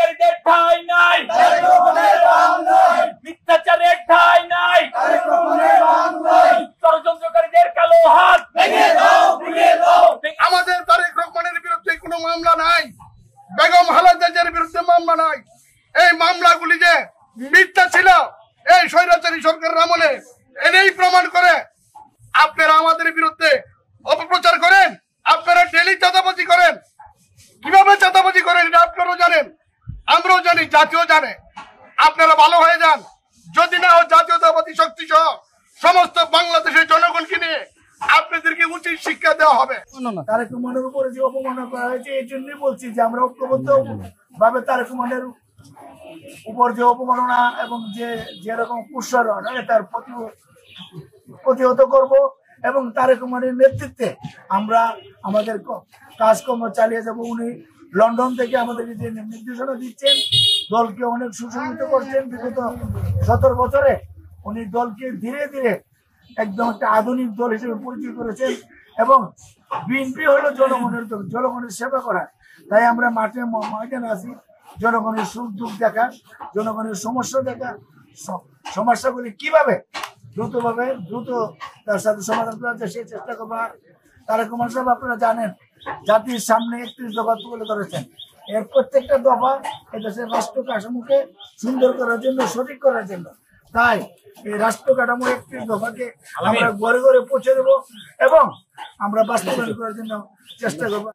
ষড়যন্ত্রকারীদের ঠাঁই নাই, মিথ্যাচারের ঠাঁই নাই, ষড়যন্ত্রকারীদের কালো হাত ভেঙে দাও, ভেঙে দাও। আমাদের তারেক রহমানের বিরুদ্ধে কোনো মামলা নাই, বেগম খালেদা জিয়ার বিরুদ্ধে মামলা নাই। এই মামলাগুলি যে মিথ্যা ছিল এই স্বৈরাচারী সরকারের আমলে, এনেই প্রমাণ করে। আপনারা আমাদের বিরুদ্ধে অপপ্রচার করেন, আপনারা ডেলি চাঁদাবাজি করেন। কিভাবে চাঁদাবাজি করেন এটা আপনারাও জানেন, আমরাও জানি, জাতীয় জানে। আপনারা ভালো হয়ে যান, যদি না হয় জাতীয়তাবাদী শক্তি সহ সমস্ত বাংলাদেশের জনগণকে নিয়ে আপনাদেরকে উচিত শিক্ষা দেওয়া হবে। তারেক রহমানের উপরে যে অপমাননা করা হয়েছে এই জন্যই বলছি যে আমরা ঐক্যবদ্ধ ভাবে তারেক রহমানের উপর যে অপমাননা এবং যে যেরকম কুৎসরণ তার প্রতিহত করব এবং তারেক রহমানের নেতৃত্বে আমরা আমাদের কাজকর্ম চালিয়ে যাব। উনি লন্ডন থেকে আমাদেরকে যে নির্দেশনা দিচ্ছেন, দলকে অনেক সুসংগঠিত করছেন। বিগত 17 বছরে উনি দলকে ধীরে ধীরে একদম একটা আধুনিক দল হিসেবে পরিচয় করেছেন এবং বিএনপি হলো জনগণের দল, জনগণের সেবা করা। তাই আমরা মাঠে ময়দানে আছি, জনগণের সুখ দুঃখ দেখা, জনগণের সমস্যা দেখা, সমস্যাগুলি কিভাবে দ্রুত তার সাথে সমাধান করা যায় সেই চেষ্টা করবো। তারেক রহমান সাহেব আপনারা জানেন জাতির সামনে 31 দফা তুলে ধরেছেন। এর প্রত্যেকটা দফা এদেশের রাষ্ট্র কাঠামোকে সুন্দর করার জন্য, সঠিক করার জন্য। তাই এই রাষ্ট্র কাঠামো 31 দফাকে আমরা ঘরে ঘরে পৌঁছে দেবো এবং আমরা বাস্তবায়ন করার জন্য চেষ্টা করবো।